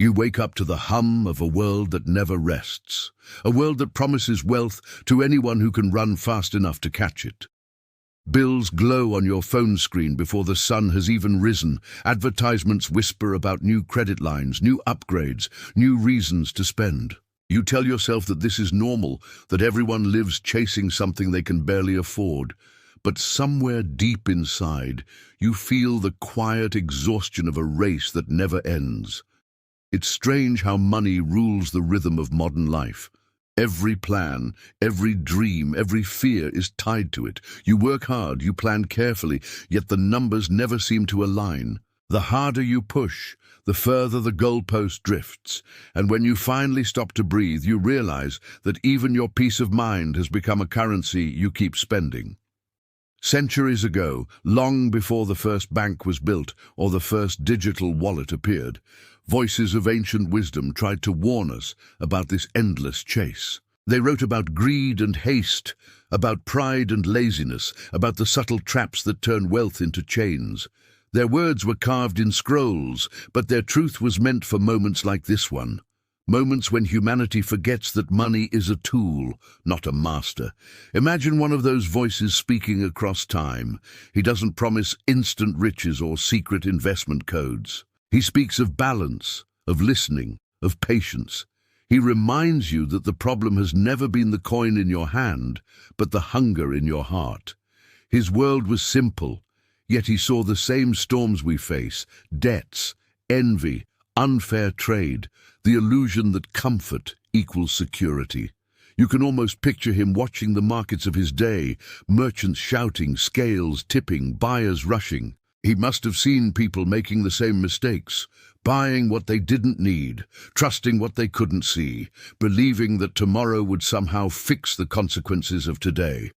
You wake up to the hum of a world that never rests, a world that promises wealth to anyone who can run fast enough to catch it. Bills glow on your phone screen before the sun has even risen. Advertisements whisper about new credit lines, new upgrades, new reasons to spend. You tell yourself that this is normal, that everyone lives chasing something they can barely afford. But somewhere deep inside, you feel the quiet exhaustion of a race that never ends. It's strange how money rules the rhythm of modern life. Every plan, every dream, every fear is tied to it. You work hard, you plan carefully, yet the numbers never seem to align. The harder you push, the further the goalpost drifts. And when you finally stop to breathe, you realize that even your peace of mind has become a currency you keep spending. Centuries ago, long before the first bank was built or the first digital wallet appeared, voices of ancient wisdom tried to warn us about this endless chase. They wrote about greed and haste, about pride and laziness, about the subtle traps that turn wealth into chains. Their words were carved in scrolls, but their truth was meant for moments like this one. Moments when humanity forgets that money is a tool, not a master. Imagine one of those voices speaking across time. He doesn't promise instant riches or secret investment codes. He speaks of balance, of listening, of patience. He reminds you that the problem has never been the coin in your hand, but the hunger in your heart. His world was simple, yet he saw the same storms we face: debts, envy, unfair trade, the illusion that comfort equals security. You can almost picture him watching the markets of his day, merchants shouting, scales tipping, buyers rushing. He must have seen people making the same mistakes, buying what they didn't need, trusting what they couldn't see, believing that tomorrow would somehow fix the consequences of today.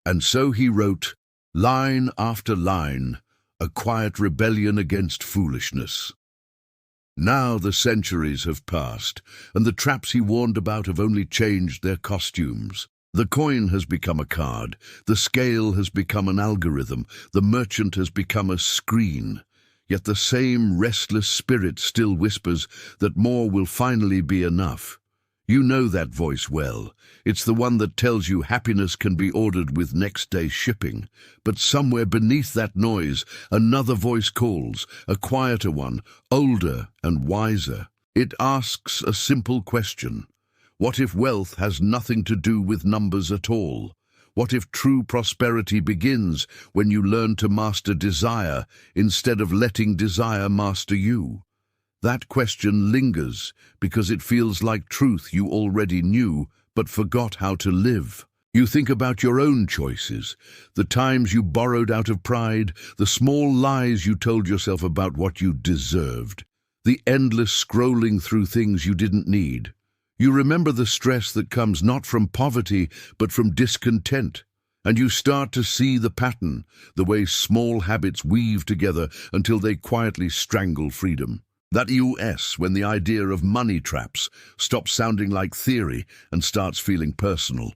And so he wrote, line after line, a quiet rebellion against foolishness. Now the centuries have passed, and the traps he warned about have only changed their costumes. The coin has become a card, the scale has become an algorithm, the merchant has become a screen. Yet the same restless spirit still whispers that more will finally be enough. You know that voice well. It's the one that tells you happiness can be ordered with next day shipping. But somewhere beneath that noise, another voice calls, a quieter one, older and wiser. It asks a simple question. What if wealth has nothing to do with numbers at all? What if true prosperity begins when you learn to master desire instead of letting desire master you? That question lingers because it feels like truth you already knew but forgot how to live. You think about your own choices, the times you borrowed out of pride, the small lies you told yourself about what you deserved, the endless scrolling through things you didn't need. You remember the stress that comes not from poverty, but from discontent. And you start to see the pattern, the way small habits weave together until they quietly strangle freedom. That US, when the idea of money traps stops sounding like theory and starts feeling personal.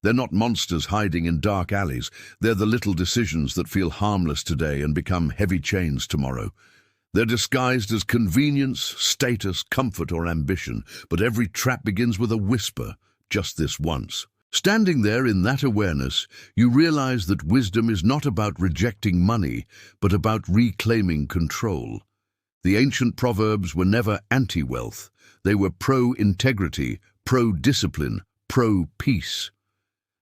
They're not monsters hiding in dark alleys. They're the little decisions that feel harmless today and become heavy chains tomorrow. They're disguised as convenience, status, comfort, or ambition, but every trap begins with a whisper, just this once. Standing there in that awareness, you realize that wisdom is not about rejecting money, but about reclaiming control. The ancient Proverbs were never anti-wealth. They were pro-integrity, pro-discipline, pro-peace.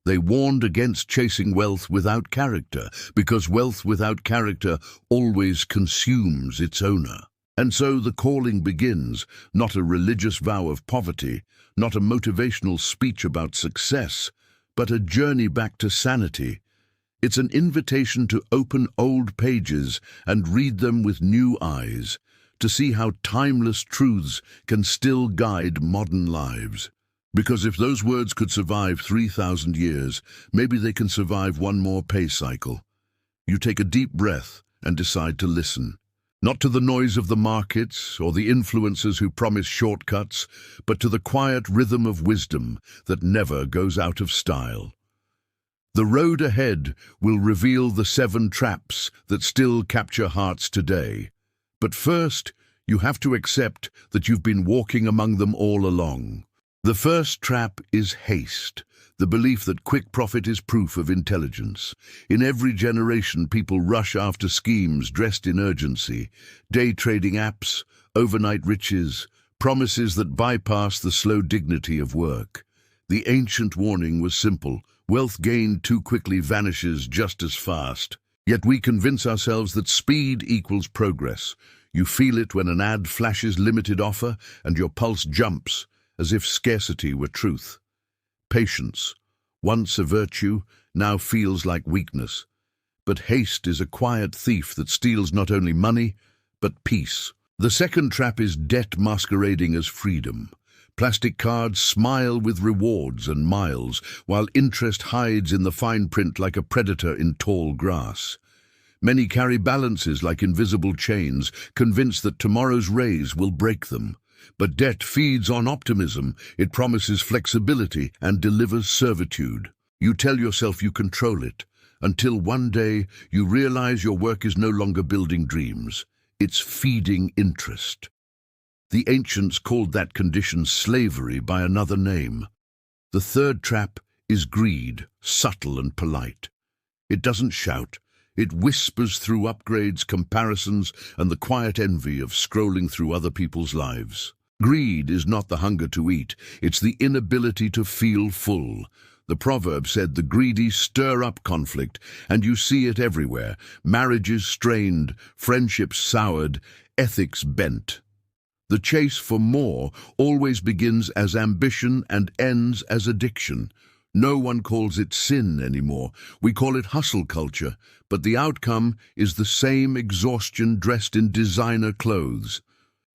They warned against chasing wealth without character, because wealth without character always consumes its owner. And so the calling begins, not a religious vow of poverty, not a motivational speech about success, but a journey back to sanity. It's an invitation to open old pages and read them with new eyes, to see how timeless truths can still guide modern lives. Because if those words could survive 3,000 years, maybe they can survive one more pay cycle. You take a deep breath and decide to listen. Not to the noise of the markets or the influencers who promise shortcuts, but to the quiet rhythm of wisdom that never goes out of style. The road ahead will reveal the 7 traps that still capture hearts today. But first, You have to accept that you've been walking among them all along. The first trap is haste, the belief that quick profit is proof of intelligence. In every generation, people rush after schemes dressed in urgency, day trading apps, overnight riches, promises that bypass the slow dignity of work. The ancient warning was simple: wealth gained too quickly vanishes just as fast. Yet we convince ourselves that speed equals progress. You feel it when an ad flashes limited offer and your pulse jumps, as if scarcity were truth. Patience, once a virtue, now feels like weakness. But haste is a quiet thief that steals not only money, but peace. The second trap is debt masquerading as freedom. Plastic cards smile with rewards and miles, while interest hides in the fine print like a predator in tall grass. Many carry balances like invisible chains, convinced that tomorrow's raise will break them. But debt feeds on optimism. It promises flexibility and delivers servitude. You tell yourself you control it, until one day you realize your work is no longer building dreams. It's feeding interest. The ancients called that condition slavery by another name. The third trap is greed, subtle and polite. It doesn't shout. It whispers through upgrades, comparisons, and the quiet envy of scrolling through other people's lives. Greed is not the hunger to eat, it's the inability to feel full. The proverb said the greedy stir up conflict, and you see it everywhere. Marriages strained, friendships soured, ethics bent. The chase for more always begins as ambition and ends as addiction. No one calls it sin anymore. We call it hustle culture, but the outcome is the same exhaustion dressed in designer clothes.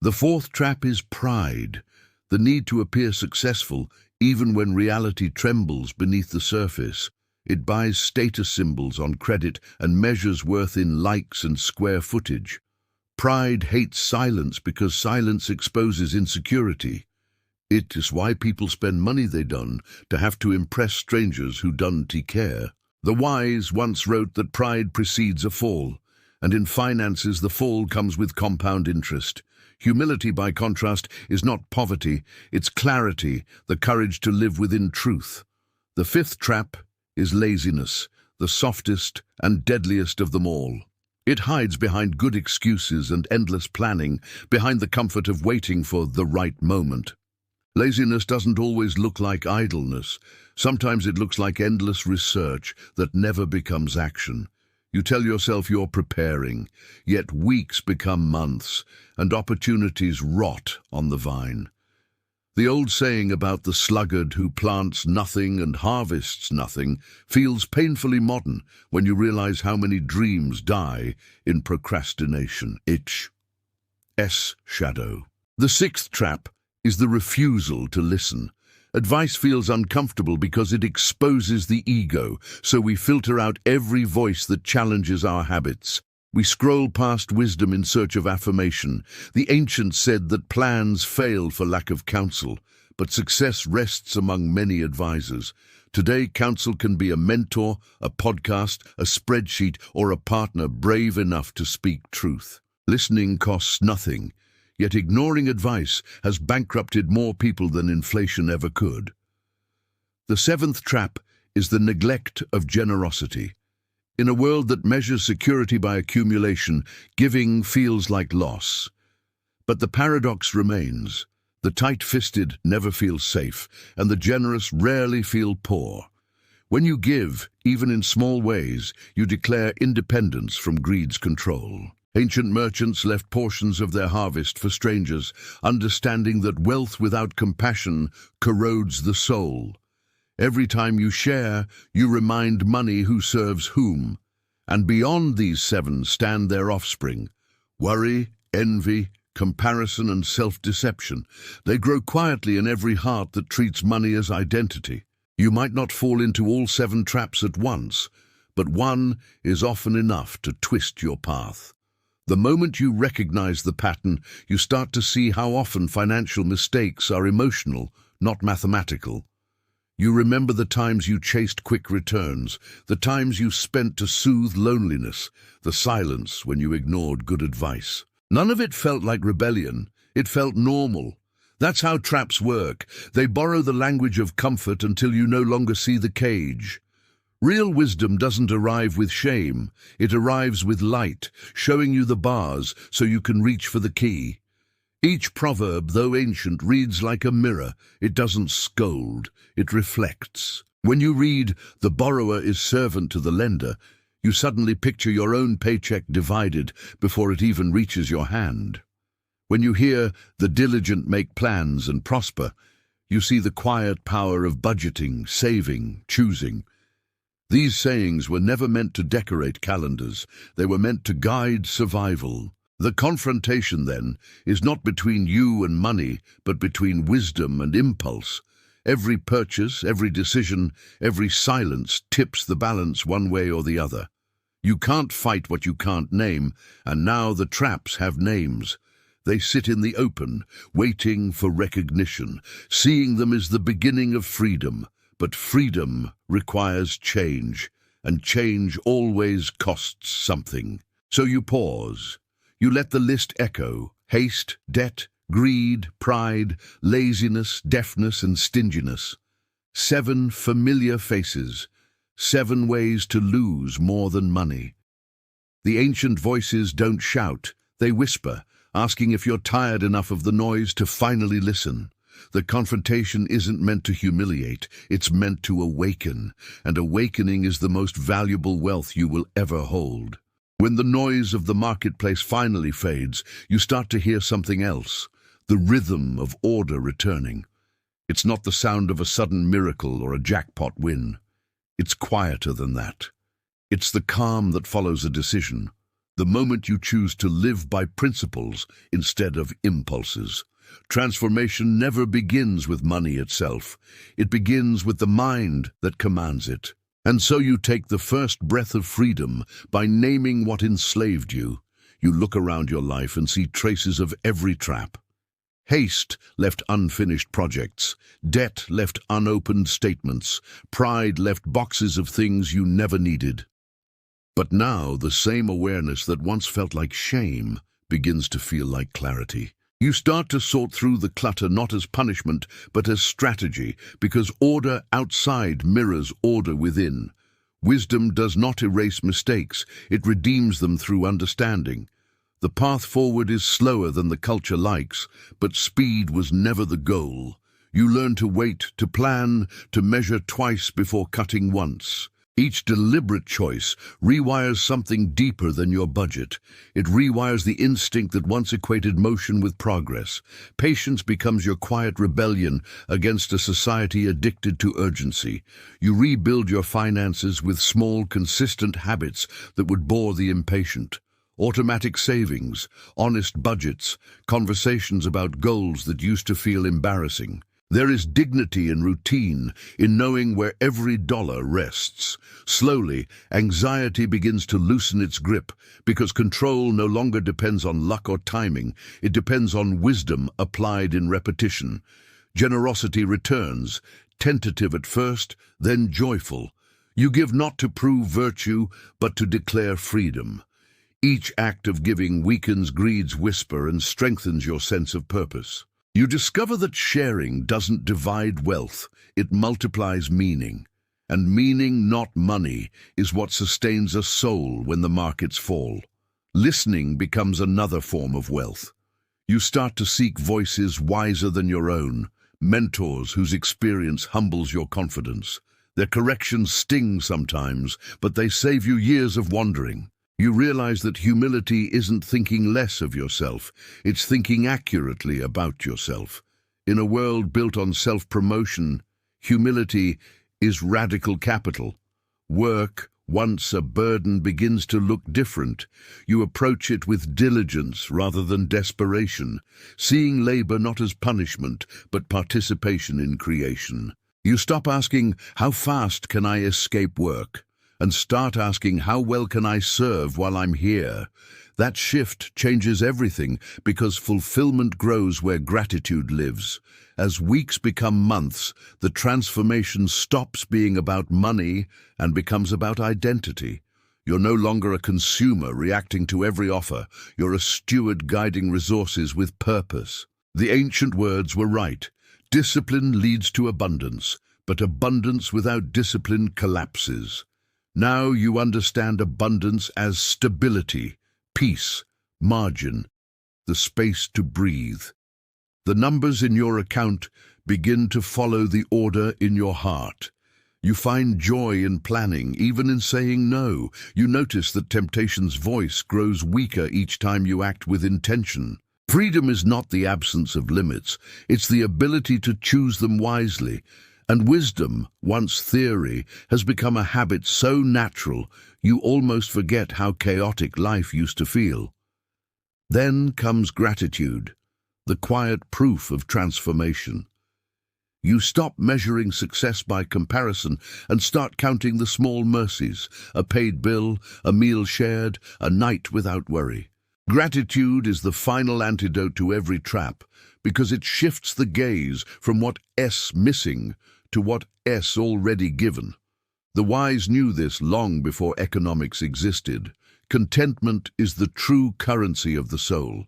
The fourth trap is pride, the need to appear successful even when reality trembles beneath the surface. It buys status symbols on credit and measures worth in likes and square footage. Pride hates silence because silence exposes insecurity. It is why people spend money they don't, to have to impress strangers who don't care. The wise once wrote that pride precedes a fall, and in finances the fall comes with compound interest. Humility, by contrast, is not poverty, it's clarity, the courage to live within truth. The fifth trap is laziness, the softest and deadliest of them all. It hides behind good excuses and endless planning, behind the comfort of waiting for the right moment. Laziness doesn't always look like idleness. Sometimes it looks like endless research that never becomes action. You tell yourself you're preparing, yet weeks become months, and opportunities rot on the vine. The old saying about the sluggard who plants nothing and harvests nothing feels painfully modern when you realize how many dreams die in procrastination. Shadow. The sixth trap is the refusal to listen. Advice feels uncomfortable because it exposes the ego, so we filter out every voice that challenges our habits. We scroll past wisdom in search of affirmation. The ancients said that plans fail for lack of counsel, but success rests among many advisors. Today, counsel can be a mentor, a podcast, a spreadsheet, or a partner brave enough to speak truth. Listening costs nothing, yet ignoring advice has bankrupted more people than inflation ever could. The seventh trap is the neglect of generosity. In a world that measures security by accumulation, giving feels like loss. But the paradox remains. The tight-fisted never feel safe, and the generous rarely feel poor. When you give, even in small ways, you declare independence from greed's control. Ancient merchants left portions of their harvest for strangers, understanding that wealth without compassion corrodes the soul. Every time you share, you remind money who serves whom. And beyond these seven stand their offspring: worry, envy, comparison, and self-deception. They grow quietly in every heart that treats money as identity. You might not fall into all seven traps at once, but one is often enough to twist your path. The moment you recognize the pattern, you start to see how often financial mistakes are emotional, not mathematical. You remember the times you chased quick returns, the times you spent to soothe loneliness, the silence when you ignored good advice. None of it felt like rebellion. It felt normal. That's how traps work. They borrow the language of comfort until you no longer see the cage. Real wisdom doesn't arrive with shame. It arrives with light, showing you the bars so you can reach for the key. Each proverb, though ancient, reads like a mirror. It doesn't scold, it reflects. When you read, "The borrower is servant to the lender," you suddenly picture your own paycheck divided before it even reaches your hand. When you hear, "The diligent make plans and prosper," you see the quiet power of budgeting, saving, choosing. These sayings were never meant to decorate calendars. They were meant to guide survival. The confrontation, then, is not between you and money, but between wisdom and impulse. Every purchase, every decision, every silence tips the balance one way or the other. You can't fight what you can't name, and now the traps have names. They sit in the open, waiting for recognition. Seeing them is the beginning of freedom. But freedom requires change, and change always costs something. So you pause. You let the list echo: haste, debt, greed, pride, laziness, deafness, and stinginess. 7 familiar faces, 7 ways to lose more than money. The ancient voices don't shout, they whisper, asking if you're tired enough of the noise to finally listen. The confrontation isn't meant to humiliate, it's meant to awaken, and awakening is the most valuable wealth you will ever hold. When the noise of the marketplace finally fades, you start to hear something else, the rhythm of order returning. It's not the sound of a sudden miracle or a jackpot win. It's quieter than that. It's the calm that follows a decision, the moment you choose to live by principles instead of impulses. Transformation never begins with money itself. It begins with the mind that commands it. And so you take the first breath of freedom by naming what enslaved you. You look around your life and see traces of every trap. Haste left unfinished projects. Debt left unopened statements. Pride left boxes of things you never needed. But now the same awareness that once felt like shame begins to feel like clarity. You start to sort through the clutter not as punishment, but as strategy, because order outside mirrors order within. Wisdom does not erase mistakes, it redeems them through understanding. The path forward is slower than the culture likes, but speed was never the goal. You learn to wait, to plan, to measure twice before cutting once. Each deliberate choice rewires something deeper than your budget. It rewires the instinct that once equated motion with progress. Patience becomes your quiet rebellion against a society addicted to urgency. You rebuild your finances with small, consistent habits that would bore the impatient. Automatic savings, honest budgets, conversations about goals that used to feel embarrassing. There is dignity in routine, in knowing where every dollar rests. Slowly, anxiety begins to loosen its grip, because control no longer depends on luck or timing. It depends on wisdom applied in repetition. Generosity returns, tentative at first, then joyful. You give not to prove virtue, but to declare freedom. Each act of giving weakens greed's whisper and strengthens your sense of purpose. You discover that sharing doesn't divide wealth, it multiplies meaning. And meaning, not money, is what sustains a soul when the markets fall. Listening becomes another form of wealth. You start to seek voices wiser than your own, mentors whose experience humbles your confidence. Their corrections sting sometimes, but they save you years of wandering. You realize that humility isn't thinking less of yourself, it's thinking accurately about yourself. In a world built on self-promotion, humility is radical capital. Work, once a burden, begins to look different. You approach it with diligence rather than desperation, seeing labor not as punishment, but participation in creation. You stop asking, "How fast can I escape work?" and start asking, "How well can I serve while I'm here?" That shift changes everything, because fulfillment grows where gratitude lives. As weeks become months, the transformation stops being about money and becomes about identity. You're no longer a consumer reacting to every offer. You're a steward guiding resources with purpose. The ancient words were right. Discipline leads to abundance, but abundance without discipline collapses. Now you understand abundance as stability, peace, margin, the space to breathe. The numbers in your account begin to follow the order in your heart. You find joy in planning, even in saying no. You notice that temptation's voice grows weaker each time you act with intention. Freedom is not the absence of limits, it's the ability to choose them wisely. And wisdom, once theory, has become a habit so natural you almost forget how chaotic life used to feel. Then comes gratitude, the quiet proof of transformation. You stop measuring success by comparison and start counting the small mercies, a paid bill, a meal shared, a night without worry. Gratitude is the final antidote to every trap because it shifts the gaze from what S missing to what S already given. The wise knew this long before economics existed. Contentment is the true currency of the soul.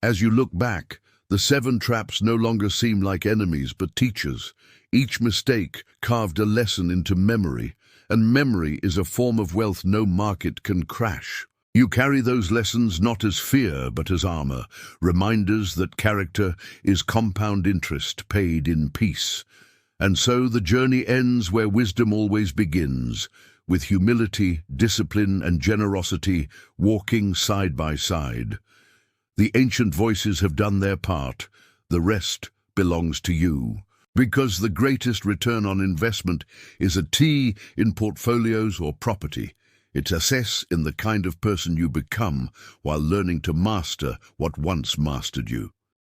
As you look back, the 7 traps no longer seem like enemies but teachers. Each mistake carved a lesson into memory, and memory is a form of wealth no market can crash. You carry those lessons not as fear but as armor, reminders that character is compound interest paid in peace. And so the journey ends where wisdom always begins, with humility, discipline, and generosity walking side by side. The ancient voices have done their part. The rest belongs to you. Because the greatest return on investment is a T in portfolios or property. It's assess in the kind of person you become while learning to master what once mastered you.